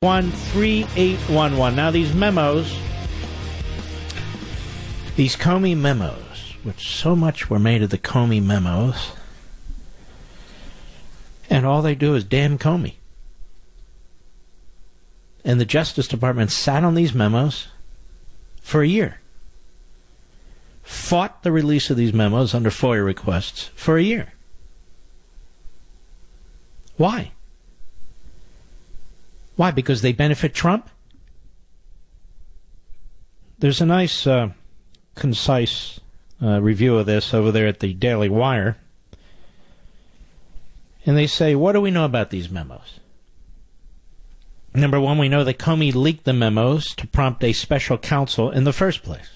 3811. Now, these memos, these Comey memos, which so much were made of the Comey memos, and all they do is damn Comey. And the Justice Department sat on these memos for a year. Fought the release of these memos under FOIA requests for a year. Why? Why? Because they benefit Trump? There's a nice, concise review of this over there at the Daily Wire. And they say, what do we know about these memos? Number one, we know that Comey leaked the memos to prompt a special counsel in the first place.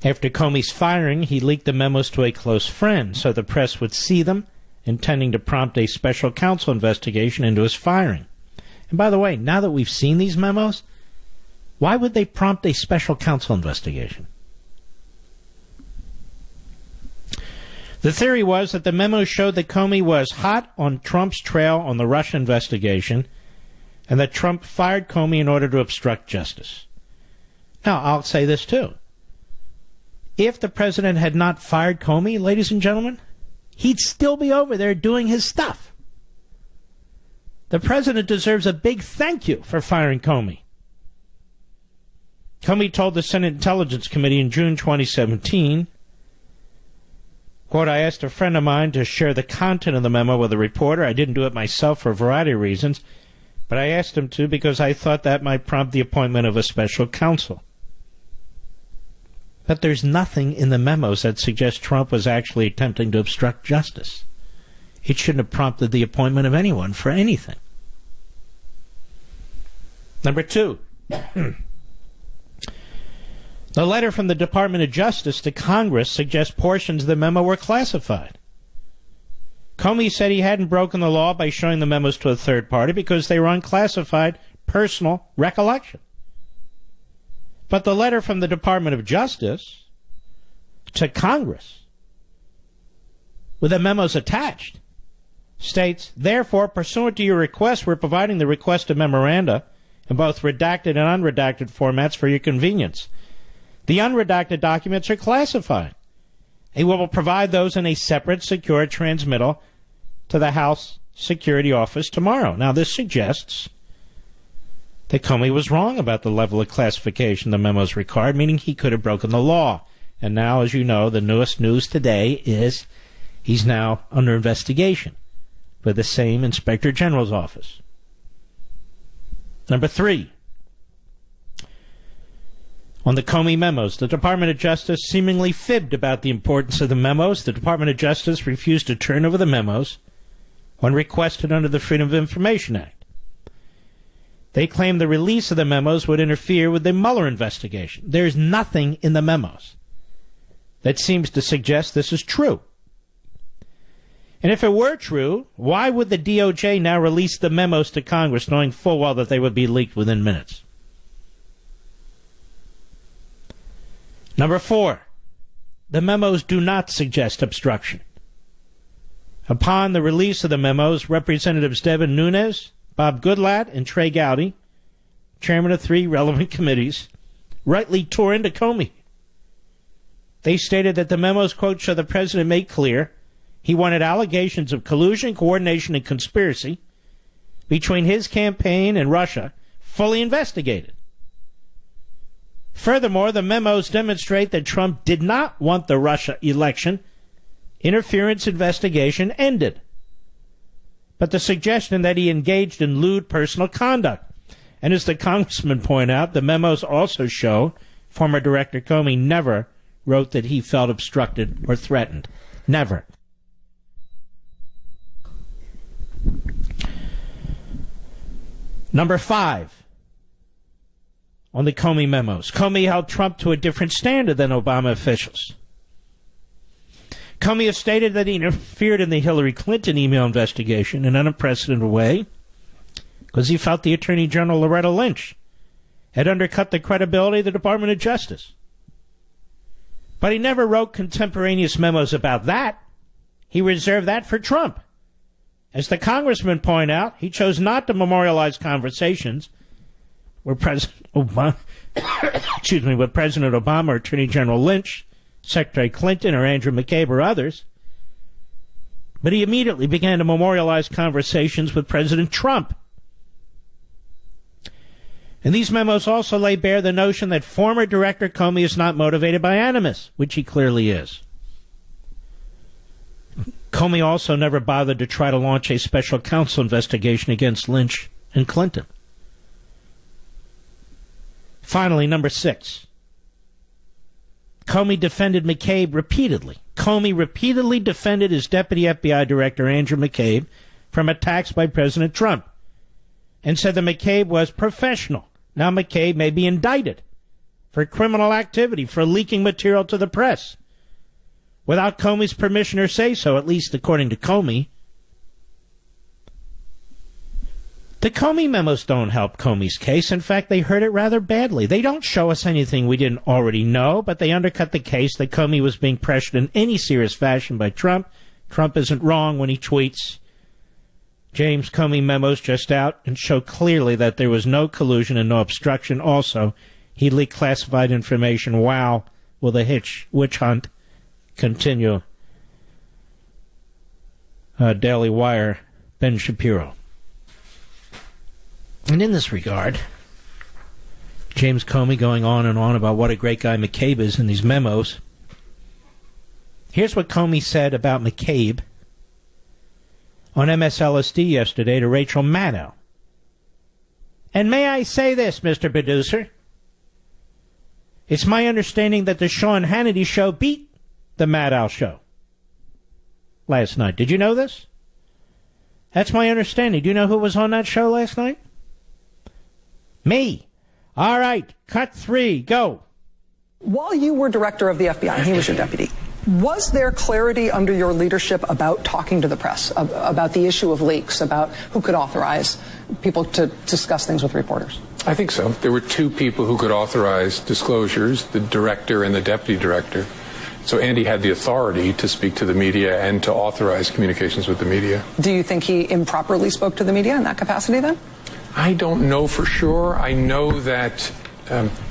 After Comey's firing, he leaked the memos to a close friend so the press would see them, intending to prompt a special counsel investigation into his firing. And by the way, now that we've seen these memos, why would they prompt a special counsel investigation? The theory was that the memos showed that Comey was hot on Trump's trail on the Russia investigation and that Trump fired Comey in order to obstruct justice. Now, I'll say this too. If the president had not fired Comey, ladies and gentlemen, he'd still be over there doing his stuff. The president deserves a big thank you for firing Comey. Comey told the Senate Intelligence Committee in June 2017, quote, I asked a friend of mine to share the content of the memo with a reporter. I didn't do it myself for a variety of reasons, but I asked him to because I thought that might prompt the appointment of a special counsel. But there's nothing in the memos that suggests Trump was actually attempting to obstruct justice. It shouldn't have prompted the appointment of anyone for anything. Number two, the letter from the Department of Justice to Congress suggests portions of the memo were classified. Comey said he hadn't broken the law by showing the memos to a third party because they were unclassified personal recollection. But the letter from the Department of Justice to Congress, with the memos attached, states, therefore, pursuant to your request, we're providing the requested memoranda in both redacted and unredacted formats for your convenience. The unredacted documents are classified, and we will provide those in a separate, secure transmittal to the House Security Office tomorrow. Now, this suggests that Comey was wrong about the level of classification the memos required, meaning he could have broken the law. And now, as you know, the newest news today is he's now under investigation by the same Inspector General's office. Number three, on the Comey memos, the Department of Justice seemingly fibbed about the importance of the memos. The Department of Justice refused to turn over the memos when requested under the Freedom of Information Act. They claimed the release of the memos would interfere with the Mueller investigation. There's nothing in the memos that seems to suggest this is true. And if it were true, why would the DOJ now release the memos to Congress knowing full well that they would be leaked within minutes? Number four, the memos do not suggest obstruction. Upon the release of the memos, Representatives Devin Nunes, Bob Goodlatte, and Trey Gowdy, chairman of three relevant committees, rightly tore into Comey. They stated that the memos, quote, show the president made clear he wanted allegations of collusion, coordination, and conspiracy between his campaign and Russia fully investigated. Furthermore, the memos demonstrate that Trump did not want the Russia election interference investigation ended, but the suggestion that he engaged in lewd personal conduct. And as the congressman pointed out, the memos also show former Director Comey never wrote that he felt obstructed or threatened. Never. Number five, on the Comey memos, Comey held Trump to a different standard than Obama officials. Comey has stated that he interfered in the Hillary Clinton email investigation in an unprecedented way because he felt the Attorney General Loretta Lynch had undercut the credibility of the Department of Justice. But he never wrote contemporaneous memos about that. He reserved that for Trump. As the congressman pointed out, he chose not to memorialize conversations where President Obama, with President Obama or Attorney General Lynch, Secretary Clinton or Andrew McCabe or others, but he immediately began to memorialize conversations with President Trump. And these memos also lay bare the notion that former Director Comey is not motivated by animus, which he clearly is. Comey also never bothered to try to launch a special counsel investigation against Lynch and Clinton. Finally, number 6. Comey defended McCabe repeatedly. Comey repeatedly defended his deputy FBI director, Andrew McCabe, from attacks by President Trump, and said that McCabe was professional. Now McCabe may be indicted for criminal activity, for leaking material to the press, without Comey's permission or say-so, at least according to Comey. The Comey memos don't help Comey's case. In fact, they hurt it rather badly. They don't show us anything we didn't already know, but they undercut the case that Comey was being pressured in any serious fashion by Trump. Trump isn't wrong when he tweets, James, Comey memos just out and show clearly that there was no collusion and no obstruction. Also, he leaked classified information. Wow, will the witch hunt continue? Daily Wire, Ben Shapiro. And in this regard, James Comey going on and on about what a great guy McCabe is in these memos. Here's what Comey said about McCabe on MSLSD yesterday to Rachel Maddow. And may I say this, Mr. Producer? It's my understanding that the Sean Hannity show beat the Maddow show last night. Did you know this? That's my understanding. Do you know who was on that show last night? Me. All right, cut 3, go. While you were director of the FBI, and he was your deputy, was there clarity under your leadership about talking to the press, about the issue of leaks, about who could authorize people to discuss things with reporters? I think so. There were 2 people who could authorize disclosures, the director and the deputy director. So Andy had the authority to speak to the media and to authorize communications with the media. Do you think he improperly spoke to the media in that capacity then? I don't know for sure. I know that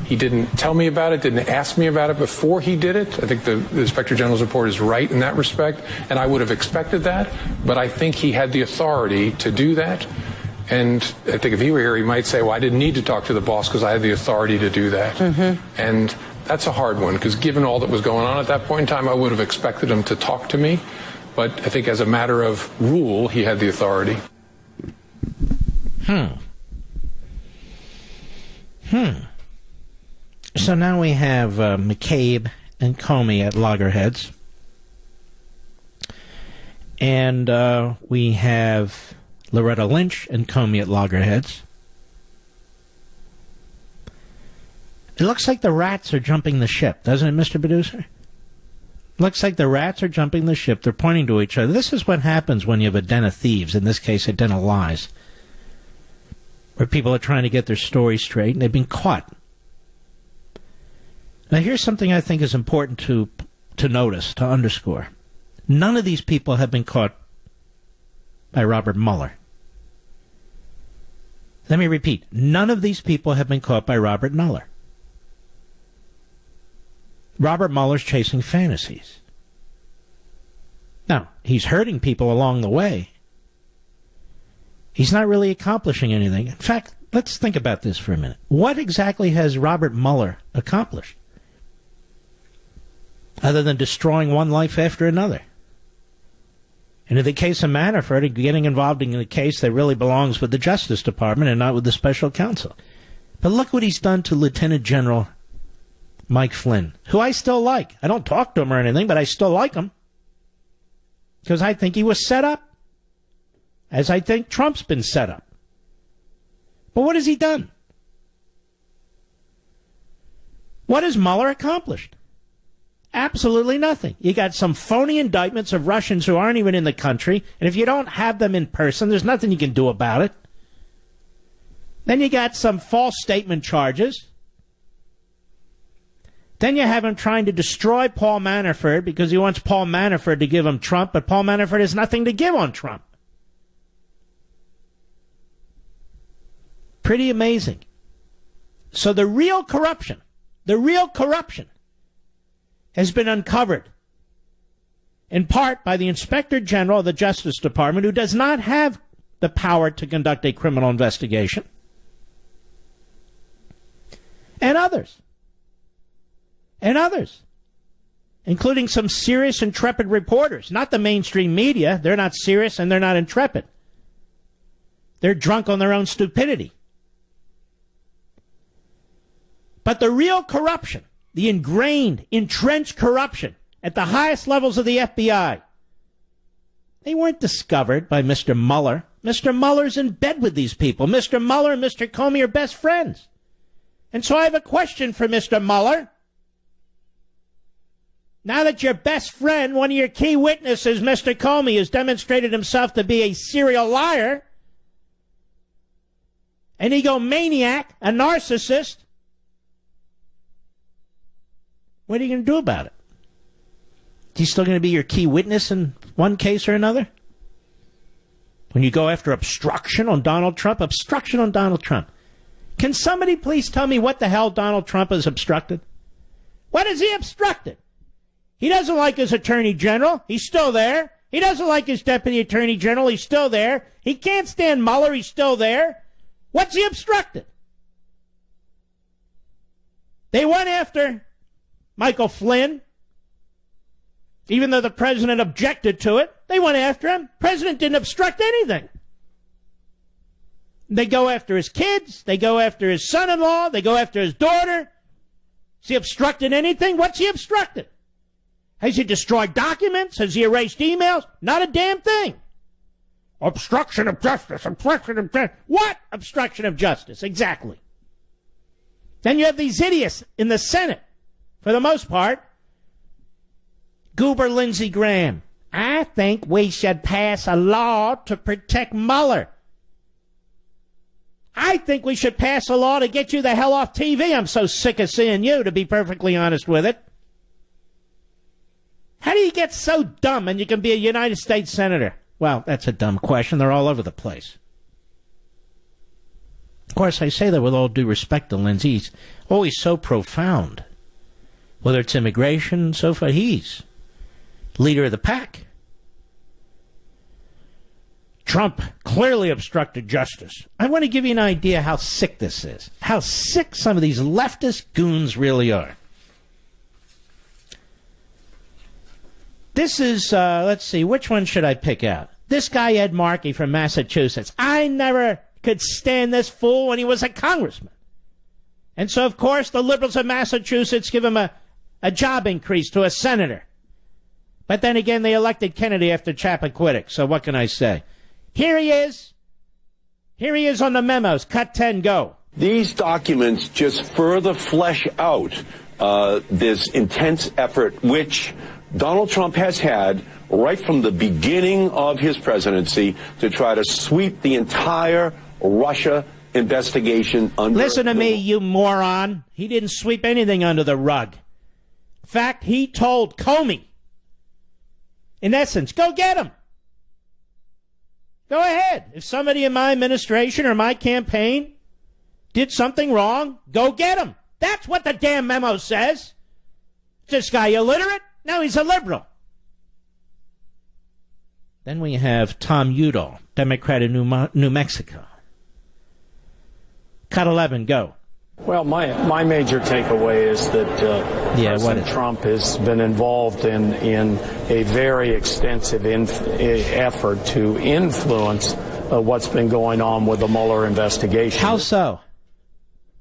he didn't tell me about it, didn't ask me about it before he did it. I think the Inspector General's report is right in that respect, and I would have expected that. But I think he had the authority to do that. And I think if he were here, he might say, well, I didn't need to talk to the boss because I had the authority to do that. Mm-hmm. And that's a hard one, because given all that was going on at that point in time, I would have expected him to talk to me. But I think as a matter of rule, he had the authority. So now we have McCabe and Comey at loggerheads. And we have Loretta Lynch and Comey at loggerheads. It looks like the rats are jumping the ship, doesn't it, Mr. Producer? Looks like the rats are jumping the ship. They're pointing to each other. This is what happens when you have a den of thieves, in this case, a den of lies, where people are trying to get their story straight, and they've been caught. Now, here's something I think is important to notice, to underscore. None of these people have been caught by Robert Mueller. Let me repeat. None of these people have been caught by Robert Mueller. Robert Mueller's chasing fantasies. Now, he's hurting people along the way. He's not really accomplishing anything. In fact, let's think about this for a minute. What exactly has Robert Mueller accomplished? Other than destroying one life after another. And in the case of Manafort, getting involved in a case that really belongs with the Justice Department and not with the special counsel. But look what he's done to Lieutenant General Mike Flynn, who I still like. I don't talk to him or anything, but I still like him. Because I think he was set up. As I think Trump's been set up. But what has he done? What has Mueller accomplished? Absolutely nothing. You got some phony indictments of Russians who aren't even in the country, and if you don't have them in person, there's nothing you can do about it. Then you got some false statement charges. Then you have him trying to destroy Paul Manafort because he wants Paul Manafort to give him Trump, but Paul Manafort has nothing to give on Trump. Pretty amazing. So the real corruption has been uncovered in part by the Inspector General of the Justice Department, who does not have the power to conduct a criminal investigation, and others, including some serious, intrepid reporters. Not the mainstream media. They're not serious and they're not intrepid. They're drunk on their own stupidity. But the real corruption, the ingrained, entrenched corruption at the highest levels of the FBI, they weren't discovered by Mr. Mueller. Mr. Mueller's in bed with these people. Mr. Mueller and Mr. Comey are best friends. And so I have a question for Mr. Mueller. Now that your best friend, one of your key witnesses, Mr. Comey, has demonstrated himself to be a serial liar, an egomaniac, a narcissist, what are you going to do about it? Is he still going to be your key witness in one case or another? When you go after obstruction on Donald Trump? Obstruction on Donald Trump. Can somebody please tell me what the hell Donald Trump has obstructed? What has he obstructed? He doesn't like his attorney general. He's still there. He doesn't like his deputy attorney general. He's still there. He can't stand Mueller. He's still there. What's he obstructed? They went after Michael Flynn. Even though the president objected to it, they went after him. President didn't obstruct anything. They go after his kids. They go after his son-in-law. They go after his daughter. Has he obstructed anything? What's he obstructed? Has he destroyed documents? Has he erased emails? Not a damn thing. Obstruction of justice. Obstruction of justice. What obstruction of justice? Exactly. Then you have these idiots in the Senate, for the most part. Goober Lindsey Graham. I think we should pass a law to protect Mueller. I think we should pass a law to get you the hell off TV. I'm so sick of seeing you, to be perfectly honest with it. How do you get so dumb and you can be a United States Senator? Well, that's a dumb question. They're all over the place. Of course, I say that with all due respect to Lindsey. He's always so profound. Whether it's immigration and so forth, he's leader of the pack. Trump clearly obstructed justice. I want to give you an idea how sick this is. How sick some of these leftist goons really are. This is, let's see, which one should I pick out? This guy, Ed Markey from Massachusetts. I never could stand this fool when he was a congressman. And so, of course, the liberals of Massachusetts give him a job increase to a senator. But then again, they elected Kennedy after Chappaquiddick, so what can I say? Here he is. Here he is on the memos. Cut 10, go. These documents just further flesh out this intense effort which Donald Trump has had right from the beginning of his presidency to try to sweep the entire Russia investigation under... Listen to me, you moron. He didn't sweep anything under the rug. In fact, he told Comey, in essence, go get him. Go ahead. If somebody in my administration or my campaign did something wrong, go get him. That's what the damn memo says. Is this guy illiterate? No, he's a liberal. Then we have Tom Udall, Democrat of New Mexico. Cut 11, go. Well, my major takeaway is that President Trump has been involved in a very extensive effort to influence what's been going on with the Mueller investigation. How so?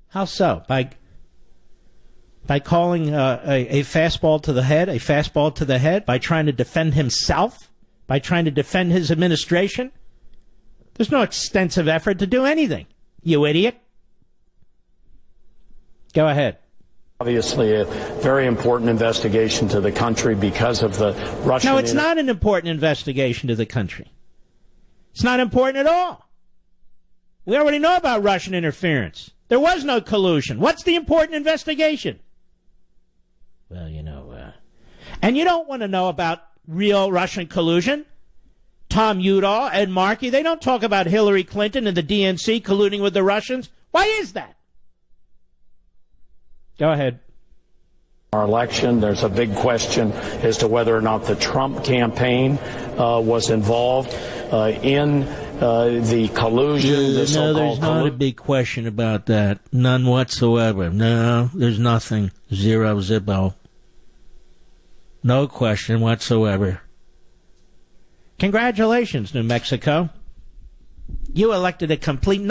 How so? By calling a fastball to the head, by trying to defend himself, by trying to defend his administration? There's no extensive effort to do anything, you idiot. Go ahead. Obviously, a very important investigation to the country because of the Russian... No, it's not an important investigation to the country. It's not important at all. We already know about Russian interference. There was no collusion. What's the important investigation? Well, and you don't want to know about real Russian collusion. Tom Udall, Ed Markey, they don't talk about Hillary Clinton and the DNC colluding with the Russians. Why is that? Go ahead. Our election, there's a big question as to whether or not the Trump campaign was involved in the collusion. No, there's not a big question about that. None whatsoever. No, there's nothing. Zero, zippo. No question whatsoever. Congratulations, New Mexico. You elected a complete